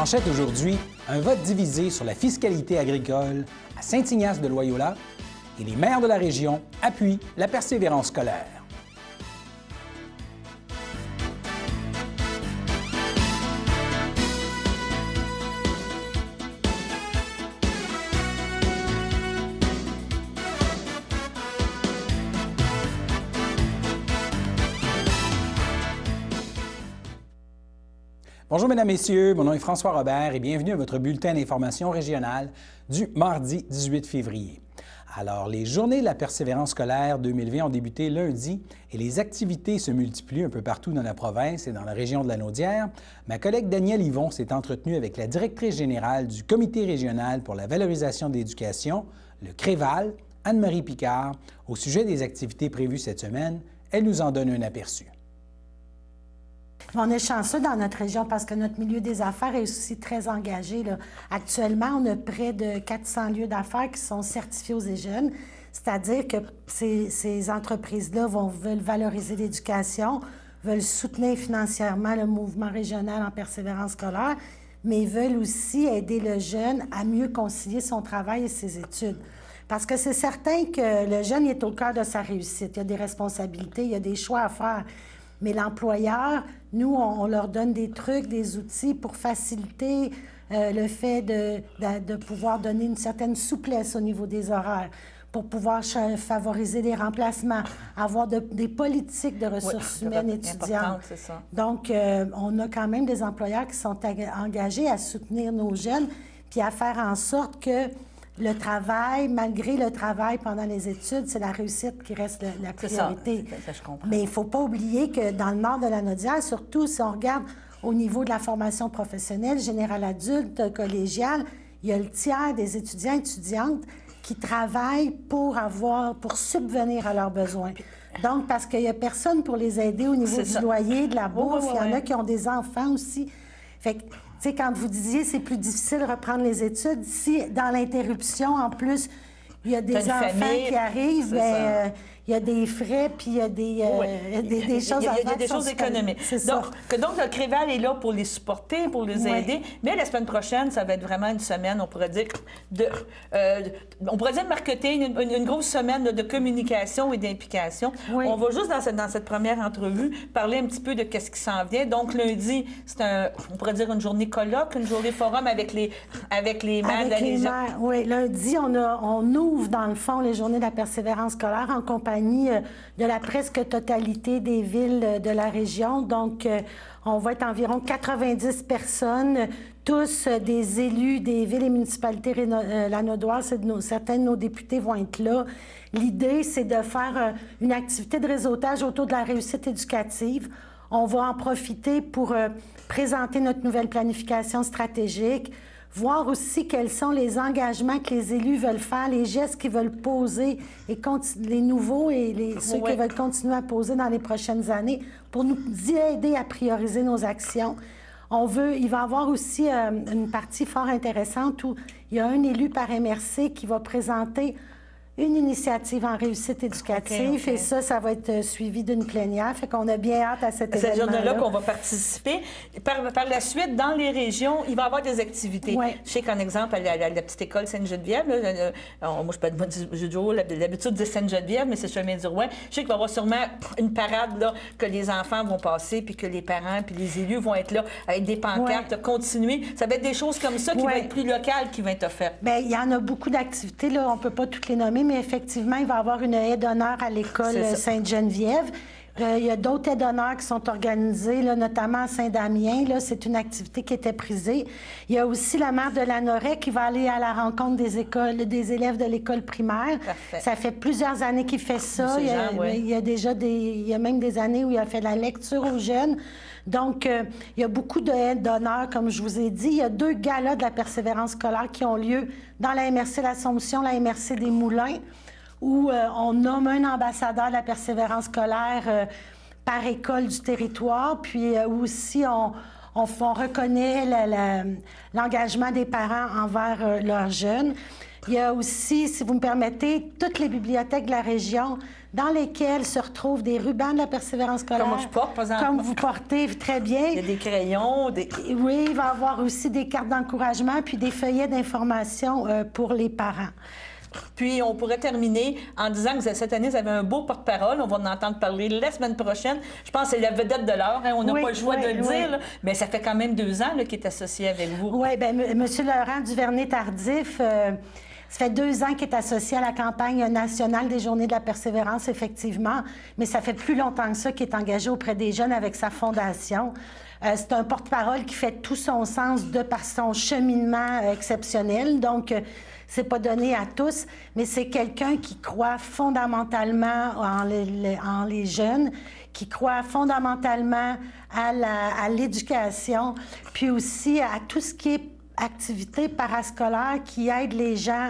manchettes aujourd'hui, un vote divisé sur la fiscalité agricole à Saint-Ignace-de-Loyola et les maires de la région appuient la persévérance scolaire. Bonjour Mesdames, Messieurs, mon nom est François Robert et bienvenue à votre bulletin d'information régionale du mardi 18 février. Alors, les Journées de la persévérance scolaire 2020 ont débuté lundi et les activités se multiplient un peu partout dans la province et dans la région de la Naudière. Ma collègue Danielle Yvon s'est entretenue avec la directrice générale du Comité régional pour la valorisation de l'éducation, le CREVAL, Anne-Marie Picard, au sujet des activités prévues cette semaine. Elle nous en donne un aperçu. On est chanceux dans notre région parce que notre milieu des affaires est aussi très engagé, là. Actuellement, on a près de 400 lieux d'affaires qui sont certifiés aux jeunes, c'est-à-dire que ces entreprises-là veulent valoriser l'éducation, veulent soutenir financièrement le mouvement régional en persévérance scolaire, mais ils veulent aussi aider le jeune à mieux concilier son travail et ses études. Parce que c'est certain que le jeune est au cœur de sa réussite. Il y a des responsabilités, il y a des choix à faire. Mais l'employeur, nous, on leur donne des trucs, des outils pour faciliter le fait de pouvoir donner une certaine souplesse au niveau des horaires, pour pouvoir favoriser les remplacements, avoir des politiques de ressources humaines étudiantes. Ça. Donc, on a quand même des employeurs qui sont engagés à soutenir nos jeunes puis à faire en sorte que le travail, malgré le travail pendant les études, c'est la réussite qui reste la priorité. Ça, je comprends. Mais il ne faut pas oublier que dans le nord de la Naudière, surtout si on regarde au niveau de la formation professionnelle, générale adulte, collégiale, il y a le tiers des étudiants et étudiantes qui travaillent pour subvenir à leurs besoins. Donc, parce qu'il n'y a personne pour les aider au niveau du loyer, de la bourse, il y en a qui ont des enfants aussi. Fait que, tu sais, quand vous disiez c'est plus difficile de reprendre les études, si dans l'interruption, en plus, il y a des enfants qui arrivent, bien, il y a des frais, puis il y a des choses à faire. Il y a des choses économiques. Donc, le CREVAL est là pour les supporter, pour les aider. Mais la semaine prochaine, ça va être vraiment une semaine, on pourrait dire, marketing, une grosse semaine de communication et d'implication. Oui. On va juste, dans cette première entrevue, parler un petit peu de qu'est-ce qui s'en vient. Donc, lundi, c'est on pourrait dire une journée colloque, une journée forum avec les maires de la région. Oui, lundi, on ouvre, dans le fond, les journées de la persévérance scolaire en compagnie de la presque totalité des villes de la région. Donc, on va être environ 90 personnes, tous des élus des villes et municipalités lanaudoises. Certains de nos députés vont être là. L'idée, c'est de faire une activité de réseautage autour de la réussite éducative. On va en profiter pour présenter notre nouvelle planification stratégique, voir aussi quels sont les engagements que les élus veulent faire, les gestes qu'ils veulent poser, et les nouveaux et ceux qu'ils veulent continuer à poser dans les prochaines années pour nous aider à prioriser nos actions. Il va y avoir aussi une partie fort intéressante où il y a un élu par MRC qui va présenter une initiative en réussite éducative, et ça va être suivi d'une plénière. Fait qu'on a bien hâte à cet événement-là. C'est cette journée-là qu'on va participer. Par la suite, dans les régions, il va y avoir des activités. Oui. Je sais qu'en exemple, à la petite école Sainte-Geneviève, moi, j'ai toujours l'habitude de Sainte-Geneviève, mais c'est Chemin du Roi. Je sais qu'il va y avoir sûrement une parade là, que les enfants vont passer, puis que les parents puis les élus vont être là avec des pancartes, continuer. Ça va être des choses comme ça qui vont être plus locales, qui vont être offertes. Bien, il y en a beaucoup d'activités, là. On ne peut pas toutes les nommer, mais effectivement, il va y avoir une aide d'honneur à l'école Sainte-Geneviève. Il y a d'autres aides d'honneur qui sont organisées, là, notamment à Saint-Damien. C'est une activité qui était prisée. Il y a aussi la maire de Lanoret qui va aller à la rencontre des élèves de l'école primaire. Parfait. Ça fait plusieurs années qu'il fait ça. Il y a même des années où il a fait la lecture aux jeunes. Donc, il y a beaucoup d'aides d'honneur, comme je vous ai dit. Il y a 2 galas de la persévérance scolaire qui ont lieu dans la MRC l'Assomption, la MRC des Moulins, où on nomme un ambassadeur de la persévérance scolaire par école du territoire, puis aussi on reconnaît l'engagement des parents envers leurs jeunes. Il y a aussi, si vous me permettez, toutes les bibliothèques de la région dans lesquelles se retrouvent des rubans de la persévérance scolaire. Comme je porte, par exemple. Comme vous portez très bien. Il y a des crayons, des... Oui, il va y avoir aussi des cartes d'encouragement puis des feuillets d'information pour les parents. Puis, on pourrait terminer en disant que cette année, vous avez un beau porte-parole. On va en entendre parler la semaine prochaine. Je pense que c'est la vedette de l'heure. Hein? On n'a pas le choix de le dire. Là. Mais ça fait quand même 2 ans qu'il est associé avec vous. Oui, bien, M. Laurent Duvernay-Tardif, ça fait 2 ans qu'il est associé à la campagne nationale des Journées de la persévérance, effectivement. Mais ça fait plus longtemps que ça qu'il est engagé auprès des jeunes avec sa fondation. C'est un porte-parole qui fait tout son sens de par son cheminement exceptionnel. Donc, c'est pas donné à tous, mais c'est quelqu'un qui croit fondamentalement en les jeunes, qui croit fondamentalement à l'éducation, puis aussi à tout ce qui est activité parascolaire qui aide les gens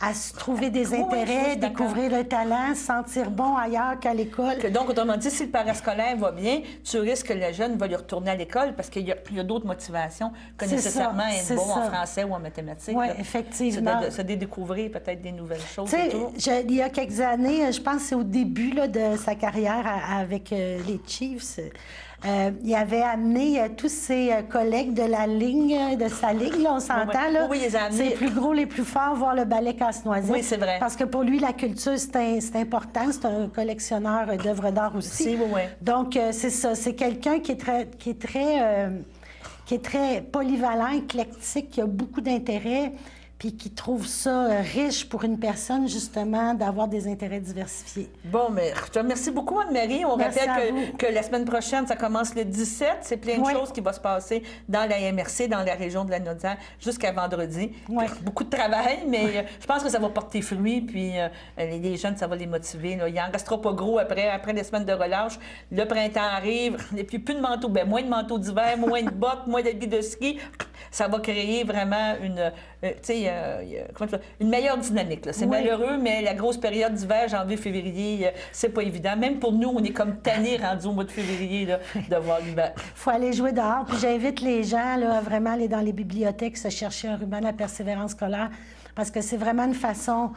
à se trouver des intérêts, découvrir le talent, se sentir bon ailleurs qu'à l'école. Donc, autrement dit, si le parascolaire va bien, tu risques que le jeune va lui retourner à l'école parce qu'il y a d'autres motivations que nécessairement être bon en français ou en mathématiques. Oui, effectivement. Se découvrir peut-être des nouvelles choses. Il y a quelques années, je pense que c'est au début là, de sa carrière avec les Chiefs, il avait amené tous ses collègues de la ligne, de sa ligne, là, on s'entend. Là. Oui, les a amenés. C'est les plus gros, les plus forts, voir le ballet Casse-Noisette. Oui, c'est vrai. Parce que pour lui, la culture, c'est important. C'est un collectionneur d'œuvres d'art aussi. Oui, oui. Donc, c'est ça. C'est quelqu'un qui est très polyvalent, éclectique, qui a beaucoup d'intérêts, puis qui trouve ça riche pour une personne, justement, d'avoir des intérêts diversifiés. Bon, mais je te remercie beaucoup, Anne-Marie. On rappelle que la semaine prochaine, ça commence le 17. C'est plein de choses qui vont se passer dans la MRC, dans la région de la Naudière, jusqu'à vendredi. Oui. Beaucoup de travail, mais je pense que ça va porter fruit, puis les jeunes, ça va les motiver. Là. Il n'en restera pas gros après les semaines de relâche. Le printemps arrive, et puis plus de manteaux, moins de manteaux d'hiver, moins de bottes, moins d'habits de ski. Ça va créer vraiment une meilleure dynamique. C'est malheureux, mais la grosse période d'hiver, janvier, février, c'est pas évident. Même pour nous, on est comme tannés rendus au mois de février là, de voir l'hiver. Il faut aller jouer dehors. Puis j'invite les gens là, à vraiment aller dans les bibliothèques, se chercher un ruban de la persévérance scolaire, parce que c'est vraiment une façon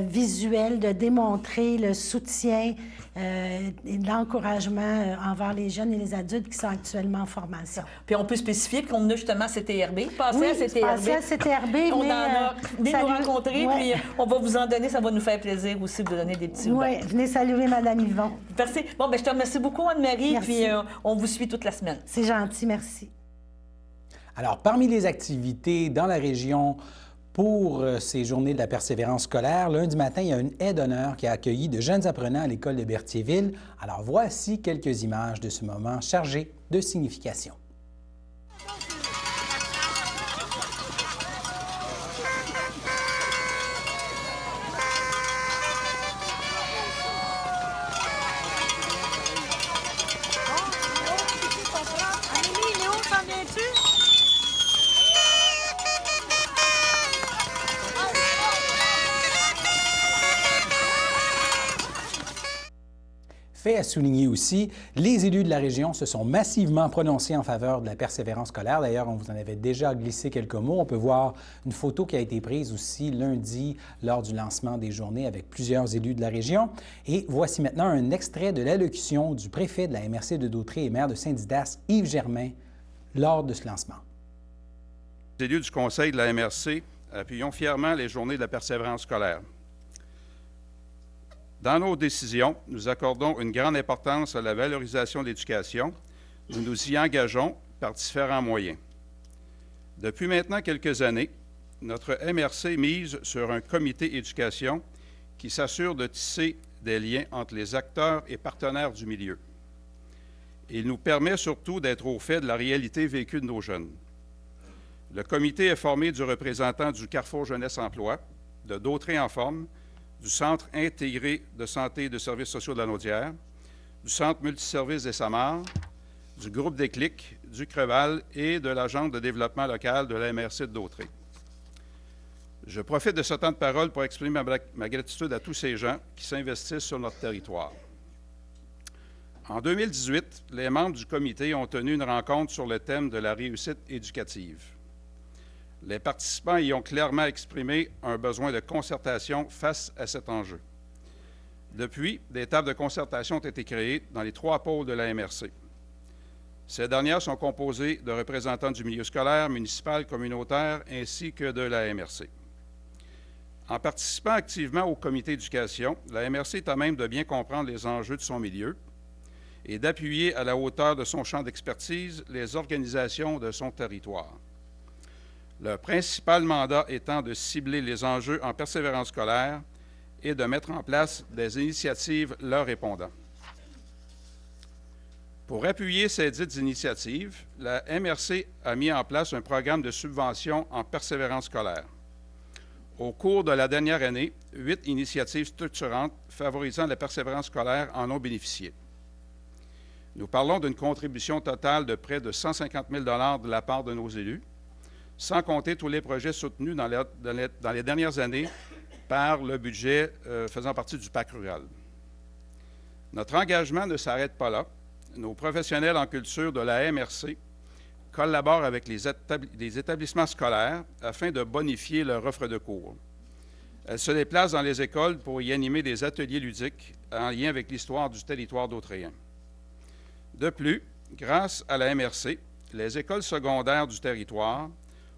visuelle de démontrer le soutien et l'encouragement envers les jeunes et les adultes qui sont actuellement en formation. Puis on peut spécifier qu'on a justement CTRB. Passez à CTRB. On en a. Venez nous rencontrer, puis on va vous en donner. Ça va nous faire plaisir aussi de vous donner des petits rubans. Oui, venez saluer Mme Yvon. Merci. Bon, bien, je te remercie beaucoup, Anne-Marie, puis on vous suit toute la semaine. C'est gentil, merci. Alors, parmi les activités dans la région pour ces journées de la persévérance scolaire, lundi matin, il y a une aide d'honneur qui a accueilli de jeunes apprenants à l'école de Berthierville. Alors, voici quelques images de ce moment chargé de signification. Fait à souligner aussi, les élus de la région se sont massivement prononcés en faveur de la persévérance scolaire. D'ailleurs, on vous en avait déjà glissé quelques mots. On peut voir une photo qui a été prise aussi lundi lors du lancement des journées avec plusieurs élus de la région. Et voici maintenant un extrait de l'allocution du préfet de la MRC de Dautrey et maire de Saint-Didas, Yves Germain, lors de ce lancement. Les élus du conseil de la MRC appuyons fièrement les journées de la persévérance scolaire. Dans nos décisions, nous accordons une grande importance à la valorisation de l'éducation. Nous nous y engageons par différents moyens. Depuis maintenant quelques années, notre MRC mise sur un comité éducation qui s'assure de tisser des liens entre les acteurs et partenaires du milieu. Il nous permet surtout d'être au fait de la réalité vécue de nos jeunes. Le comité est formé du représentant du Carrefour Jeunesse-Emploi, de Dautrey en forme, du Centre intégré de santé et de services sociaux de la Naudière, du Centre multiservice des Samars, du groupe Déclic, du Creval et de l'Agence de développement local de la MRC de Dautrey. Je profite de ce temps de parole pour exprimer ma gratitude à tous ces gens qui s'investissent sur notre territoire. En 2018, les membres du comité ont tenu une rencontre sur le thème de la réussite éducative. Les participants y ont clairement exprimé un besoin de concertation face à cet enjeu. Depuis, des tables de concertation ont été créées dans les 3 pôles de la MRC. Ces dernières sont composées de représentants du milieu scolaire, municipal, communautaire, ainsi que de la MRC. En participant activement au comité d'éducation, la MRC est à même de bien comprendre les enjeux de son milieu et d'appuyer à la hauteur de son champ d'expertise les organisations de son territoire. Le principal mandat étant de cibler les enjeux en persévérance scolaire et de mettre en place des initiatives leur répondant. Pour appuyer ces dites initiatives, la MRC a mis en place un programme de subvention en persévérance scolaire. Au cours de la dernière année, 8 initiatives structurantes favorisant la persévérance scolaire en ont bénéficié. Nous parlons d'une contribution totale de près de 150 000 $ de la part de nos élus, sans compter tous les projets soutenus dans les dernières années par le budget faisant partie du PAC rural. Notre engagement ne s'arrête pas là. Nos professionnels en culture de la MRC collaborent avec les établissements scolaires afin de bonifier leur offre de cours. Elles se déplacent dans les écoles pour y animer des ateliers ludiques en lien avec l'histoire du territoire d'Autréen. De plus, grâce à la MRC, les écoles secondaires du territoire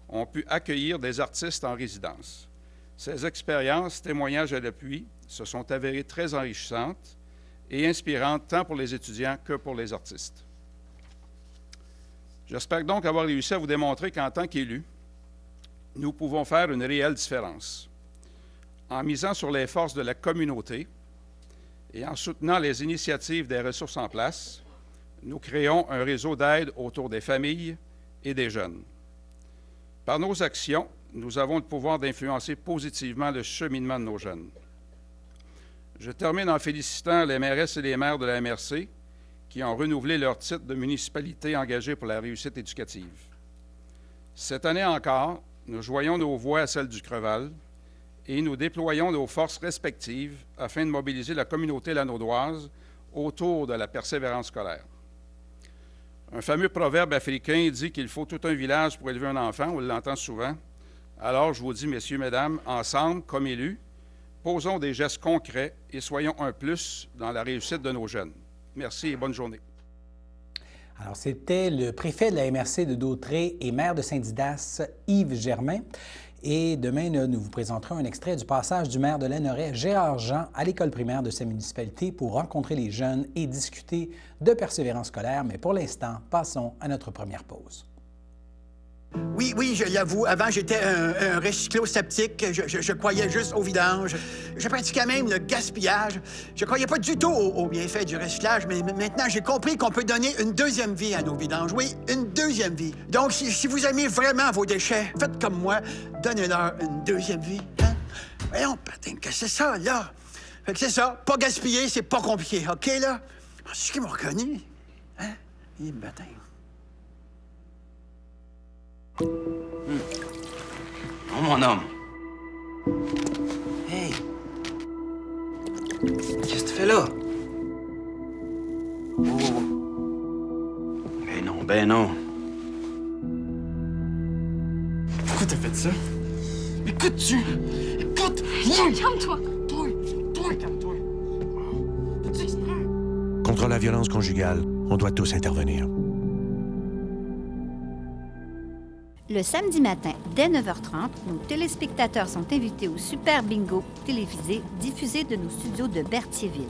ont pu accueillir des artistes en résidence. Ces expériences, témoignages à l'appui, se sont avérées très enrichissantes et inspirantes tant pour les étudiants que pour les artistes. J'espère donc avoir réussi à vous démontrer qu'en tant qu'élus, nous pouvons faire une réelle différence. En misant sur les forces de la communauté et en soutenant les initiatives des ressources en place, nous créons un réseau d'aide autour des familles et des jeunes. Par nos actions, nous avons le pouvoir d'influencer positivement le cheminement de nos jeunes. Je termine en félicitant les mairesses et les maires de la MRC qui ont renouvelé leur titre de municipalité engagée pour la réussite éducative. Cette année encore, nous joignons nos voix à celles du Creval et nous déployons nos forces respectives afin de mobiliser la communauté lanaudoise autour de la persévérance scolaire. Un fameux proverbe africain dit qu'il faut tout un village pour élever un enfant, on l'entend souvent. Alors, je vous dis, messieurs, mesdames, ensemble, comme élus, posons des gestes concrets et soyons un plus dans la réussite de nos jeunes. Merci et bonne journée. Alors, c'était le préfet de la MRC de Dautrey et maire de Saint-Didas, Yves Germain. Et demain, nous vous présenterons un extrait du passage du maire de Lanoraie, Gérard Jean, à l'école primaire de sa municipalité pour rencontrer les jeunes et discuter de persévérance scolaire. Mais pour l'instant, passons à notre première pause. Oui, je l'avoue. Avant, j'étais un recyclo-sceptique. Je croyais juste au vidange. Je pratiquais même le gaspillage. Je croyais pas du tout au bienfait du recyclage, mais maintenant, j'ai compris qu'on peut donner une deuxième vie à nos vidanges. Oui, une deuxième vie. Donc, si vous aimez vraiment vos déchets, faites comme moi. Donnez-leur une deuxième vie. Hein? Voyons, patin, que c'est ça, là? Fait que c'est ça. Pas gaspiller, c'est pas compliqué, OK, là? C'est ce qu'ils m'ont reconnu. Hein? Et patin. Oh, mon homme. Hey. Qu'est-ce que tu fais là? Oh. Ben non. Pourquoi t'as fait ça? Écoute-tu? Écoute! Calme-toi! Toi, calme-toi. Fais-tu exprès? Contre la violence conjugale, on doit tous intervenir. Le samedi matin, dès 9h30, nos téléspectateurs sont invités au Super Bingo télévisé diffusé de nos studios de Berthierville.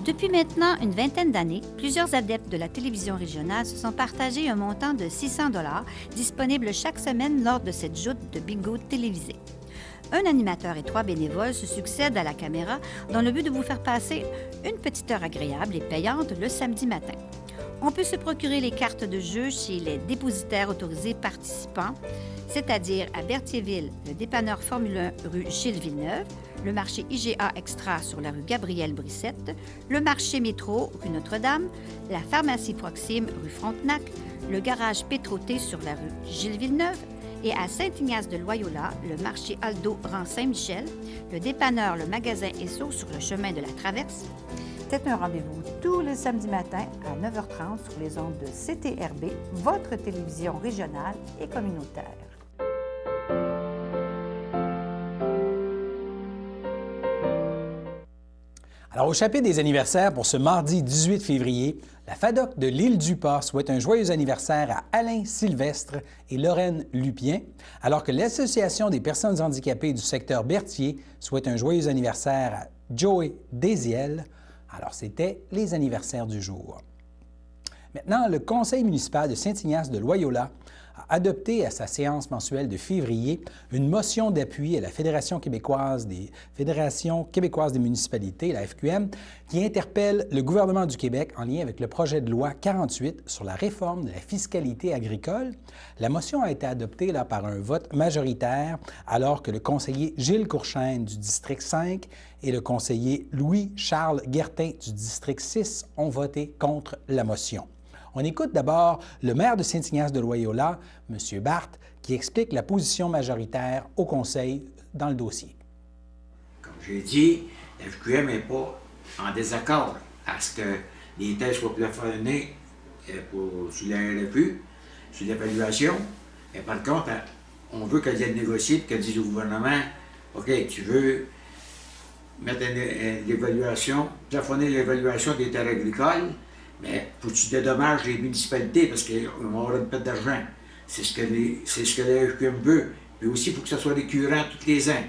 Depuis maintenant une vingtaine d'années, plusieurs adeptes de la télévision régionale se sont partagés un montant de 600 $ disponible chaque semaine lors de cette joute de bingo télévisé. Un animateur et 3 bénévoles se succèdent à la caméra dans le but de vous faire passer une petite heure agréable et payante le samedi matin. On peut se procurer les cartes de jeu chez les dépositaires autorisés participants, c'est-à-dire à Berthierville, le dépanneur Formule 1 rue Gilles Villeneuve, le marché IGA Extra sur la rue Gabrielle-Brissette, le marché Métro rue Notre-Dame, la pharmacie Proxime rue Frontenac, le garage Pétroté sur la rue Gilles Villeneuve et à Saint-Ignace-de-Loyola, le marché Aldo rang Saint-Michel, le dépanneur Le Magasin Esso sur le chemin de la Traverse. C'est un rendez-vous tous les samedis matins à 9h30 sur les ondes de CTRB, votre télévision régionale et communautaire. Alors, au chapitre des anniversaires pour ce mardi 18 février, la FADOC de l'Île-du-Pas souhaite un joyeux anniversaire à Alain Sylvestre et Lorraine Lupien, alors que l'Association des personnes handicapées du secteur Berthier souhaite un joyeux anniversaire à Joey Désiel. Alors, c'était les anniversaires du jour. Maintenant, le Conseil municipal de Saint-Ignace de Loyola a adopté à sa séance mensuelle de février une motion d'appui à la Fédération québécoise des municipalités, la FQM, qui interpelle le gouvernement du Québec en lien avec le projet de loi 48 sur la réforme de la fiscalité agricole. La motion a été adoptée par un vote majoritaire, alors que le conseiller Gilles Courchaine du district 5 et le conseiller Louis-Charles Guertin du district 6 ont voté contre la motion. On écoute d'abord le maire de Saint-Ignace de Loyola, M. Barthes, qui explique la position majoritaire au Conseil dans le dossier. Comme j'ai dit, la FQM n'est pas en désaccord à ce que les tests soient plafonnés sur la RFU, sur l'évaluation. Mais par contre, on veut qu'elle vienne négocier et qu'elle dise au gouvernement, OK, tu veux mettre l'évaluation, plafonner l'évaluation des terres agricoles, mais faut que tu dédommages les municipalités parce qu'ils vont avoir une perte d'argent. C'est ce que la FQM veut. Mais aussi, il faut que ça soit récurrent tous les ans.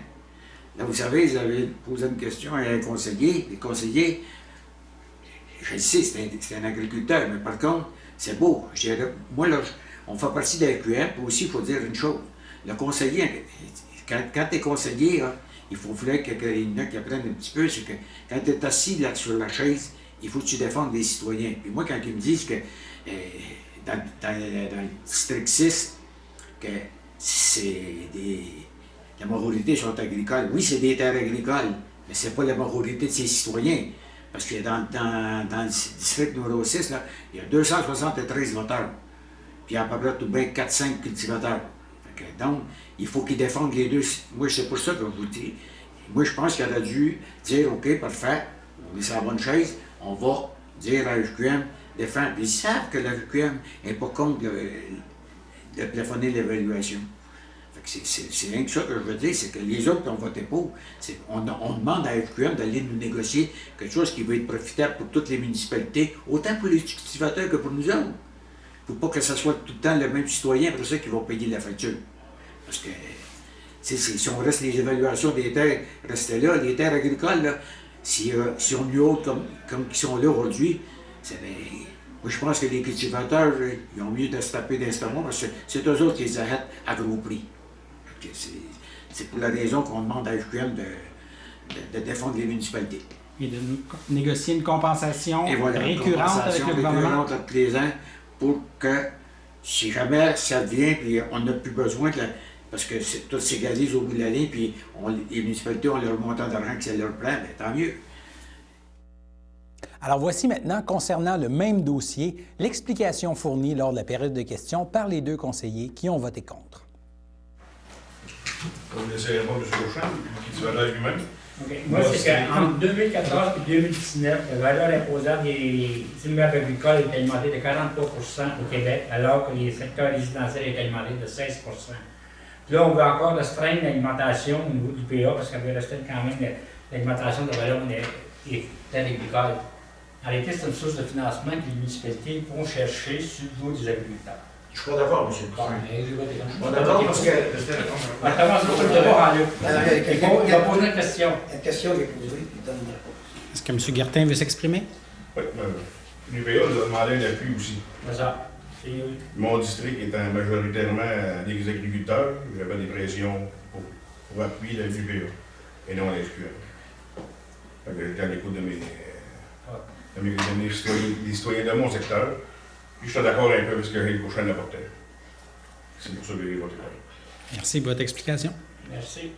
Là, vous savez, vous avez posé une question à un conseiller. Les conseillers, je le sais, c'est un agriculteur, mais par contre, c'est beau. Moi, là, on fait partie de la FQM, puis aussi, il faut dire une chose. Le conseiller, quand tu es conseiller, hein, il faudrait qu'il y en a qui apprennent un petit peu, c'est que quand tu es assis là, sur la chaise, il faut que tu défendes les citoyens. Puis moi, quand ils me disent que dans le district 6, que la majorité sont agricoles, oui, c'est des terres agricoles, mais c'est pas la majorité de ces citoyens. Parce que dans le district numéro 6, là, il y a 273 voteurs. Puis il y a à peu près tout bien 4-5 cultivateurs. Donc, il faut qu'ils défendent les deux. Moi, c'est pour ça que je vous dis. Moi, je pense qu'il aurait dû dire, OK, parfait, on est sur la bonne chaise, on va dire à la FQM, défendre. Ils savent que la FQM n'est pas contre de plafonner l'évaluation. C'est rien que ça que je veux dire, c'est que les autres qui ont voté pour, on demande à la FQM d'aller nous négocier quelque chose qui va être profitable pour toutes les municipalités, autant pour les cultivateurs que pour nous autres. Il ne faut pas que ce soit tout le temps le même citoyen pour ça qui va payer la facture. Parce que si on reste les évaluations des terres, restaient là, les terres agricoles, là, si on y autres comme qui sont là aujourd'hui, moi je pense que les cultivateurs, ils ont mieux de se taper d'instamment parce que c'est eux autres qui les arrêtent à gros prix. C'est pour la raison qu'on demande à FQM de défendre les municipalités. Et de négocier une compensation récurrente avec le gouvernement. Récurrente tous les ans pour que si jamais ça vient puis on n'a plus besoin parce que tout s'égalise au bout de la ligne, puis les municipalités ont leur montant d'argent que c'est leur plan, bien, tant mieux. Alors voici maintenant, concernant le même dossier, l'explication fournie lors de la période de questions par les deux conseillers qui ont voté contre. Vous laissez répondre M. Courchaine, qui va là lui-même. Okay. Moi, c'est qu'entre 2014 et 2019, la valeur imposable des immeubles agricoles est alimentée de 43 au Québec, alors que les secteurs résidentiels est alimenté de 16 Puis là, on veut encore restreindre l'alimentation au niveau du PA, parce qu'on veut restreindre quand même l'alimentation de valeur des terres agricoles. En réalité, c'est une source de financement que les municipalités vont chercher sur le dos des agriculteurs. Je suis pas d'accord, M. le Président. Je suis pas d'accord parce que... Il va poser une question. La question est posée, il donne une réponse. Est-ce que M. Guertin veut s'exprimer? Oui, l'UPA nous a demandé un appui aussi. C'est ça. Mon district étant majoritairement des agriculteurs, j'avais des pressions pour appuyer la UPA et non la SQM. J'étais à l'écoute de des citoyens de mon secteur. Puis je suis d'accord un peu avec ce que Gilles Courchaine apportait. C'est pour ça que j'ai voté contre. Merci pour votre explication. Merci.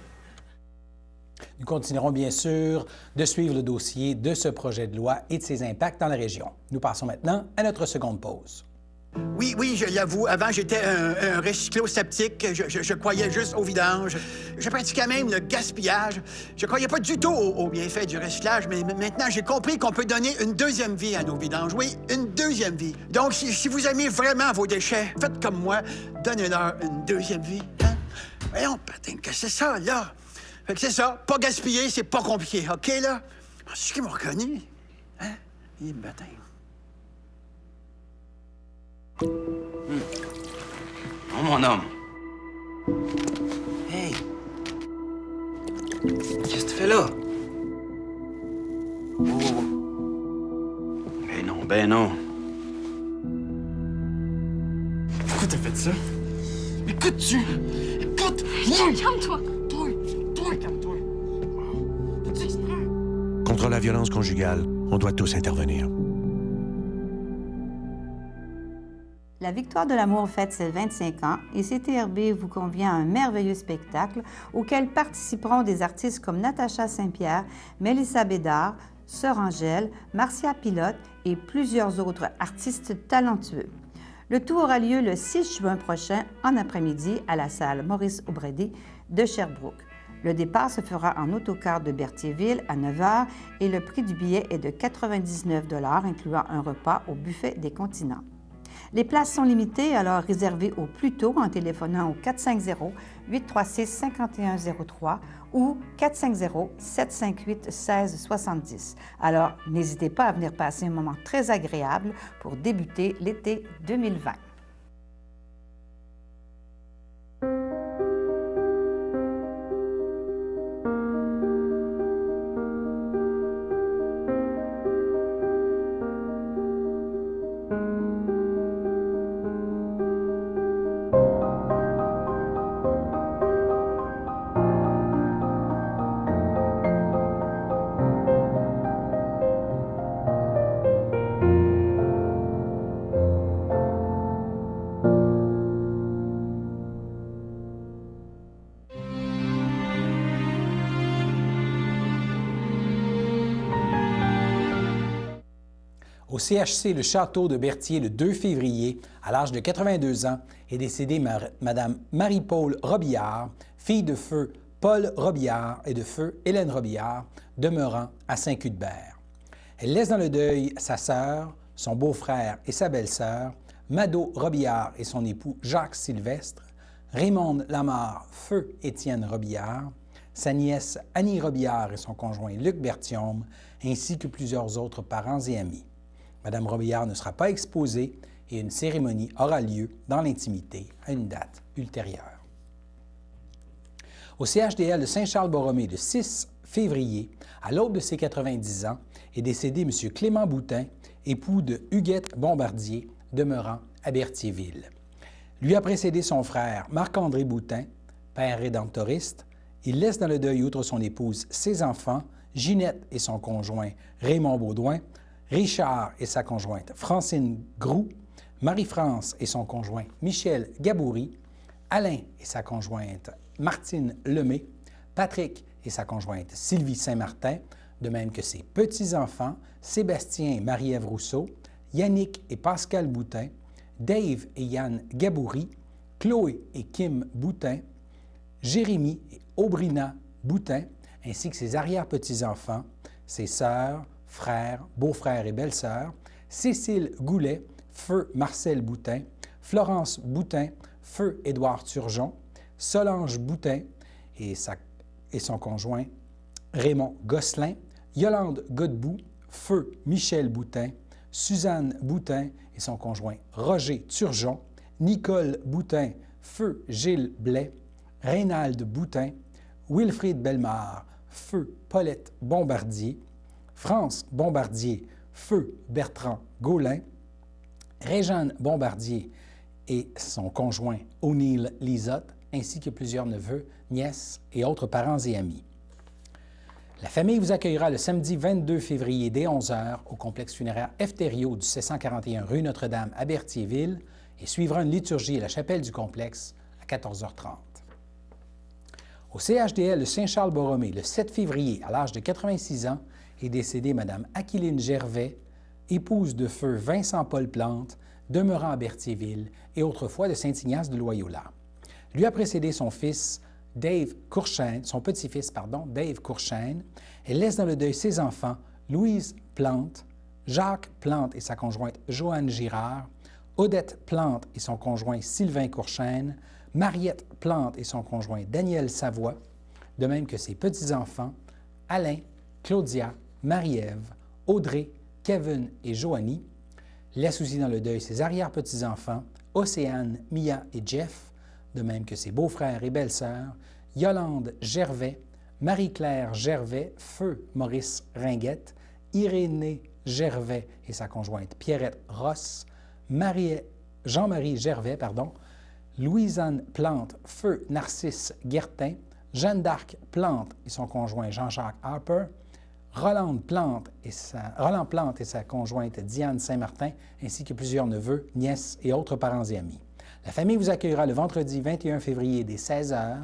Nous continuerons bien sûr de suivre le dossier de ce projet de loi et de ses impacts dans la région. Nous passons maintenant à notre seconde pause. Oui, je l'avoue. Avant, j'étais un recyclo-sceptique. Je croyais juste au vidange. Je pratiquais même le gaspillage. Je croyais pas du tout aux bienfaits du recyclage, mais maintenant, j'ai compris qu'on peut donner une deuxième vie à nos vidanges. Oui, une deuxième vie. Donc, si vous aimez vraiment vos déchets, faites comme moi. Donnez-leur une deuxième vie. Hein? Voyons, patin, que c'est ça, là? Fait que c'est ça. Pas gaspiller, c'est pas compliqué, OK, là? C'est qui m'a reconnu? Hein? Il me baptême. Oh, mon homme. Hey! Qu'est-ce que tu fais là? Oh. Ben non, ben non. Pourquoi t'as fait ça? Écoute-tu! Écoute! Calme-toi! Toi, calme-toi! Fais-tu exprès? Contre la violence conjugale, on doit tous intervenir. La Victoire de l'amour fête ses 25 ans et CTRB vous convient à un merveilleux spectacle auquel participeront des artistes comme Natacha Saint-Pierre, Mélissa Bédard, Sœur Angèle, Marcia Pilote et plusieurs autres artistes talentueux. Le tout aura lieu le 6 juin prochain en après-midi à la salle Maurice O'Brady de Sherbrooke. Le départ se fera en autocar de Berthierville à 9 h et le prix du billet est de 99 $, incluant un repas au buffet des continents. Les places sont limitées, alors réservez au plus tôt en téléphonant au 450-836-5103 ou 450-758-1670. Alors, n'hésitez pas à venir passer un moment très agréable pour débuter l'été 2020. Au CHC Le Château de Berthier le 2 février, à l'âge de 82 ans, est décédée Mme Marie-Paul Robillard, fille de feu Paul Robillard et de feu Hélène Robillard, demeurant à Saint-Cuthbert. Elle laisse dans le deuil sa sœur, son beau-frère et sa belle-sœur, Mado Robillard et son époux Jacques Sylvestre, Raymonde Lamarre, feu Étienne Robillard, sa nièce Annie Robillard et son conjoint Luc Berthiaume, ainsi que plusieurs autres parents et amis. Mme Robillard ne sera pas exposée et une cérémonie aura lieu dans l'intimité à une date ultérieure. Au CHDL de Saint-Charles-Borromée le 6 février, à l'aube de ses 90 ans, est décédé M. Clément Boutin, époux de Huguette Bombardier, demeurant à Berthierville. Lui a précédé son frère Marc-André Boutin, père rédemptoriste. Il laisse dans le deuil, outre son épouse, ses enfants, Ginette et son conjoint Raymond Baudouin, Richard et sa conjointe Francine Groux, Marie-France et son conjoint Michel Gaboury, Alain et sa conjointe Martine Lemay, Patrick et sa conjointe Sylvie Saint-Martin, de même que ses petits-enfants Sébastien et Marie-Ève Rousseau, Yannick et Pascal Boutin, Dave et Yann Gaboury, Chloé et Kim Boutin, Jérémy et Aubrina Boutin, ainsi que ses arrière-petits-enfants, ses sœurs, frères, beaux-frères et belles-sœurs, Cécile Goulet, feu Marcel Boutin, Florence Boutin, feu Édouard Turgeon, Solange Boutin et son conjoint Raymond Gosselin, Yolande Godbout, feu Michel Boutin, Suzanne Boutin et son conjoint Roger Turgeon, Nicole Boutin, feu Gilles Blais, Reynald Boutin, Wilfrid Bellemare, feu Paulette Bombardier, France Bombardier, feu Bertrand Gaulin, Réjeanne Bombardier et son conjoint O'Neill Lisotte, ainsi que plusieurs neveux, nièces et autres parents et amis. La famille vous accueillera le samedi 22 février dès 11 h au complexe funéraire Efterio du 741 rue Notre-Dame à Berthierville et suivra une liturgie à la chapelle du complexe à 14 h 30. Au CHDL de Saint-Charles-Borromée le 7 février, à l'âge de 86 ans, est décédée Mme Aquiline Gervais, épouse de feu Vincent-Paul Plante, demeurant à Berthierville et autrefois de Saint-Ignace de Loyola. Lui a précédé son fils Dave Courchaine, son petit-fils, Dave Courchaine. Elle laisse dans le deuil ses enfants Louise Plante, Jacques Plante et sa conjointe Joanne Girard, Odette Plante et son conjoint Sylvain Courchaine, Mariette Plante et son conjoint Daniel Savoie, de même que ses petits-enfants Alain, Claudia, Marie-Ève, Audrey, Kevin et Joanie. Laisse aussi dans le deuil ses arrière-petits-enfants, Océane, Mia et Jeff, de même que ses beaux-frères et belles-sœurs, Yolande Gervais, Marie-Claire Gervais, feu Maurice Ringuette, Irénée Gervais et sa conjointe Pierrette Ross, Jean-Marie Gervais, Louise-Anne Plante, feu Narcisse Guertin, Jeanne d'Arc Plante et son conjoint Jean-Jacques Harper, Roland Plante et sa conjointe Diane Saint-Martin, ainsi que plusieurs neveux, nièces et autres parents et amis. La famille vous accueillera le vendredi 21 février dès 16h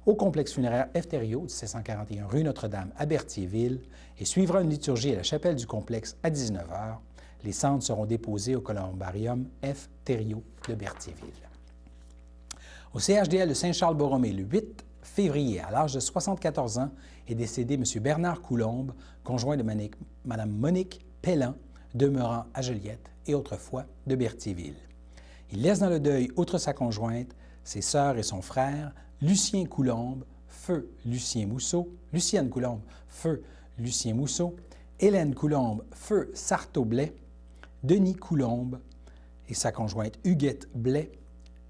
au complexe funéraire F-Thériault, 1741 rue Notre-Dame à Berthierville, et suivra une liturgie à la chapelle du complexe à 19h. Les cendres seront déposées au columbarium F-Thériault de Berthierville. Au CHDL de Saint-Charles-Borromée, le 8 février, à l'âge de 74 ans, est décédé M. Bernard Coulombe, conjoint de Mme Monique Pellan, demeurant à Joliette et autrefois de Berthierville. Il laisse dans le deuil, outre sa conjointe, ses sœurs et son frère, Lucien Coulombe, feu Lucienne Coulombe, feu Lucien Mousseau, Hélène Coulombe, feu Sarto Blais, Denis Coulombe et sa conjointe Huguette Blais,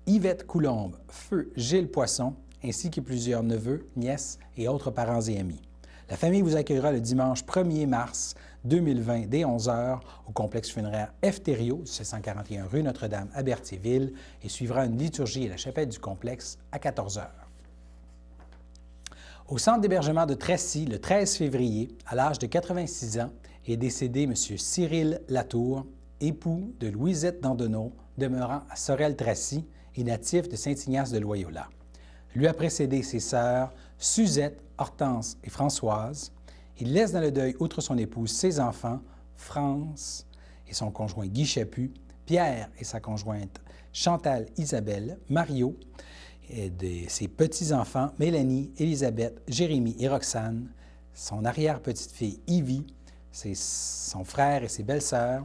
Yvette Coulombe, feu Gilles Poisson, ainsi que plusieurs neveux, nièces et autres parents et amis. La famille vous accueillera le dimanche 1er mars 2020 dès 11h au complexe funéraire F-Thériault, 741 rue Notre-Dame à Berthierville, et suivra une liturgie à la chapelle du complexe à 14h. Au centre d'hébergement de Tracy, le 13 février, à l'âge de 86 ans, est décédé M. Cyril Latour, époux de Louisette Dandonneau, demeurant à Sorel-Tracy et natif de Saint-Ignace de Loyola. Lui a précédé ses sœurs Suzette, Hortense et Françoise. Il laisse dans le deuil, outre son épouse, ses enfants, France et son conjoint Guy Chaput, Pierre et sa conjointe Chantal Isabelle, Mario et ses petits-enfants Mélanie, Élisabeth, Jérémie et Roxane, son arrière-petite-fille Yvie, son frère et ses belles-sœurs,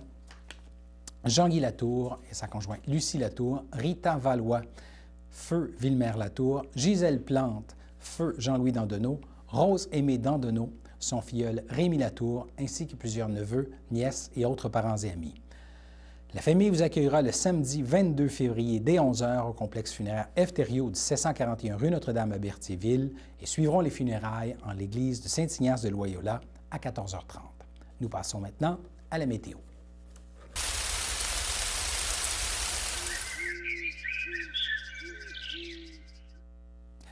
Jean-Guy Latour et sa conjointe Lucie Latour, Rita Valois, feu Villemère Latour, Gisèle Plante, feu Jean-Louis Dandonneau, Rose Aimée Dandonneau, son filleul Rémi Latour, ainsi que plusieurs neveux, nièces et autres parents et amis. La famille vous accueillera le samedi 22 février dès 11h au complexe funéraire F-Thériault, 1741 rue Notre-Dame à Berthierville, et suivront les funérailles en l'église de Saint-Ignace de Loyola à 14h30. Nous passons maintenant à la météo.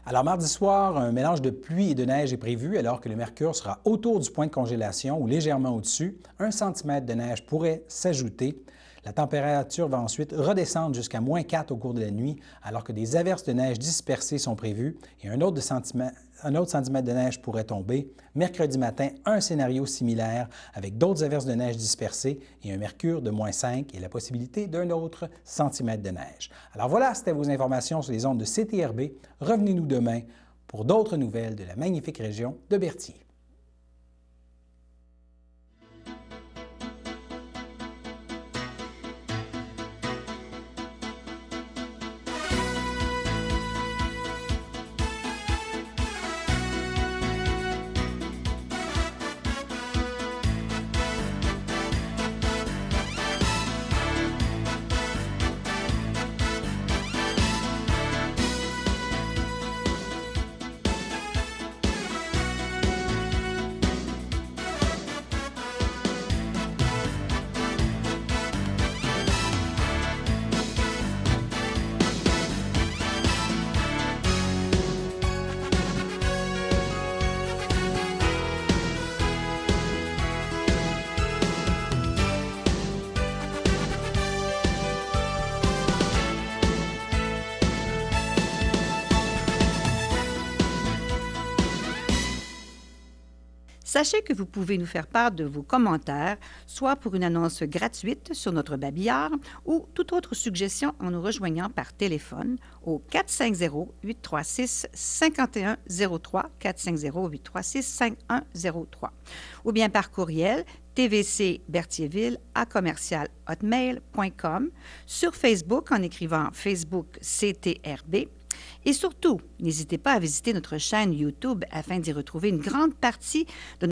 Alors, mardi soir, un mélange de pluie et de neige est prévu alors que le mercure sera autour du point de congélation ou légèrement au-dessus. 1 cm de neige pourrait s'ajouter. La température va ensuite redescendre jusqu'à -4 au cours de la nuit alors que des averses de neige dispersées sont prévues et un autre centimètre de neige pourrait tomber. Mercredi matin, un scénario similaire avec d'autres averses de neige dispersées et un mercure de -5 et la possibilité d'un autre centimètre de neige. Alors voilà, c'était vos informations sur les ondes de CTRB. Revenez-nous demain pour d'autres nouvelles de la magnifique région de Berthier. Sachez que vous pouvez nous faire part de vos commentaires, soit pour une annonce gratuite sur notre babillard ou toute autre suggestion en nous rejoignant par téléphone au 450-836-5103, 450-836-5103, ou bien par courriel tvcberthierville@hotmail.com, sur Facebook en écrivant Facebook CTRB. Et surtout, n'hésitez pas à visiter notre chaîne YouTube afin d'y retrouver une grande partie de